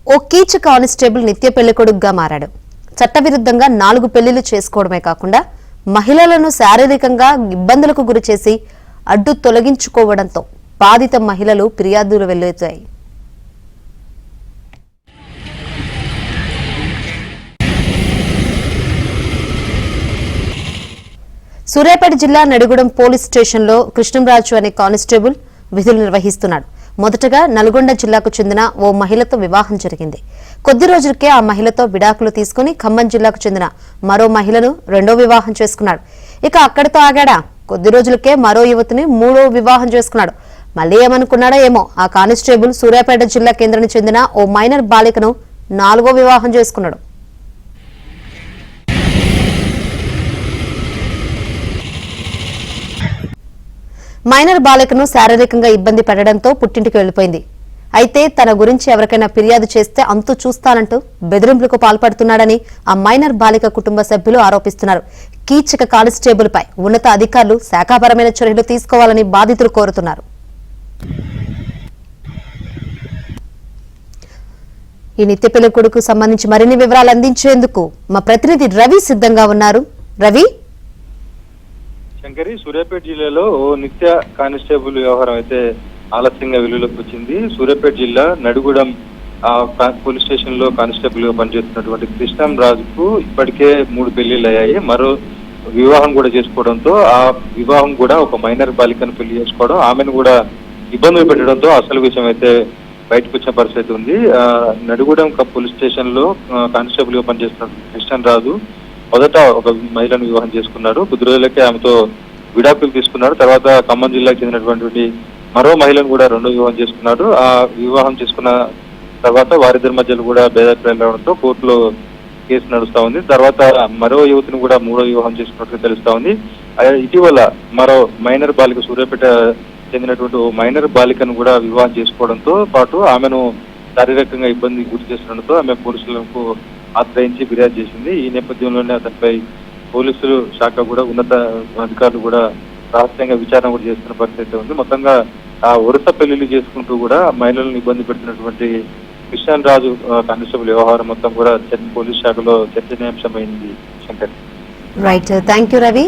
ఓ కీచ constable నిత్య పెళ్లికొడుకుగా మారాడు. చట్టవిరుద్ధంగా 4 పెళ్లిళ్లు చేసుకోవడమే కాకుండా మహిళలను శారీరకంగా ఇబ్బందులకు గురిచేసి అడ్డు తొలగించుకోవడంతో బాధిత మహిళలు ఫిర్యాదులు వెల్లువెత్తాయి. సూర్యాపేట జిల్లా నడిగూడెం పోలీస్ స్టేషన్లో కృష్ణంరాజు అనే కానిస్టేబుల్ విధులు నిర్వహిస్తున్నాడు. మొదటగా నల్గొండ జిల్లాకు చెందిన ఓ మహిళతో వివాహం జరిగింది. కొద్ది రోజులకే ఆ మహిళతో విడాకులు తీసుకుని ఖమ్మం జిల్లాకు చెందిన మరో మహిళను రెండో వివాహం చేసుకున్నాడు. ఇక అక్కడితో ఆగాడా? కొద్ది రోజులకే మరో యువతిని మూడో వివాహం చేసుకున్నాడు. మళ్లీ ఏమనుకున్నాడో ఏమో, ఆ కానిస్టేబుల్ సూర్యాపేట జిల్లా కేంద్రానికి చెందిన ఓ మైనర్ బాలికను 4వ వివాహం చేసుకున్నాడు. మైనర్ బాలికను శారీరకంగా ఇబ్బంది పెట్టడంతో పుట్టింటికి వెళ్లిపోయింది. అయితే తన గురించి ఎవరికైనా ఫిర్యాదు చేస్తే అంతు చూస్తానంటూ బెదిరింపులకు పాల్పడుతున్నాడని ఆ మైనర్ బాలిక కుటుంబ సభ్యులు ఆరోపిస్తున్నారు. కీచక కానిస్టేబుల్ పై ఉన్నత అధికారులు శాఖాపరమైన చర్యలు తీసుకోవాలని బాధితులు కోరుతున్నారు. ఈ నిత్య పెళ్లికొడుకు సంబంధించి మరిన్ని వివరాలు అందించేందుకు మా ప్రతినిధి రవి సిద్ధంగా ఉన్నారు. రవి, శంకరి, సూర్యాపేట జిల్లాలో ఓ నిత్య కానిస్టేబుల్ వ్యవహారం అయితే ఆలస్యంగా వెలుగులోకి వచ్చింది. సూర్యాపేట జిల్లా నడిగూడెం పోలీస్ స్టేషన్ లో కానిస్టేబుల్ గా పనిచేస్తున్నటువంటి కృష్ణంరాజుకు ఇప్పటికే 3 పెళ్లిళ్ళు అయ్యాయి. మరో వివాహం కూడా చేసుకోవడంతో ఆ వివాహం కూడా ఒక మైనర్ బాలికను పెళ్లి చేసుకోవడం, ఆమెను కూడా ఇబ్బందులు పెట్టడంతో అసలు విషయం అయితే బయటకు వచ్చిన పరిస్థితి ఉంది. నడిగూడెం పోలీస్ స్టేషన్ లో కానిస్టేబుల్ గా పనిచేస్తున్న కృష్ణంరాజు మొదట ఒక మహిళను వివాహం చేసుకున్నాడు. కొద్ది రోజులకే ఆమెతో విడాకులు తీసుకున్నాడు. తర్వాత ఖమ్మం జిల్లాకు చెందినటువంటి మరో మహిళను కూడా రెండో వివాహం చేసుకున్నాడు. ఆ వివాహం చేసుకున్న తర్వాత వారిద్దరి మధ్యలో కూడా భేదాభిప్రాయాలు రావడంతో కోర్టులో కేసు నడుస్తా ఉంది. తర్వాత మరో యువతిని కూడా మూడో వివాహం చేసుకున్నట్టుగా తెలుస్తా ఉంది. ఇటీవల మరో మైనర్ బాలిక, సూర్యాపేట చెందినటువంటి ఓ మైనర్ బాలికను కూడా వివాహం చేసుకోవడంతో పాటు ఆమెను శారీరకంగా ఇబ్బంది గురి చేస్తుండటంతో ఆమె పోలీసులకు ఆశ్రయించి ఫిర్యాదు చేసింది. ఈ నేపథ్యంలోనే అతనిపై పోలీసులు శాఖ కూడా ఉన్నత అధికారులు కూడా రహస్యంగా విచారణ కూడా చేస్తున్న పరిస్థితి ఉంది. మొత్తంగా ఆ వరుస పెళ్లిళ్ళు చేసుకుంటూ కూడా మహిళలను ఇబ్బంది పెడుతున్నటువంటి కృష్ణంరాజు కానిస్టేబుల్ వ్యవహారం మొత్తం కూడా పోలీస్ శాఖలో చర్చనీయాంశమైంది. Shankar, right, thank you Ravi.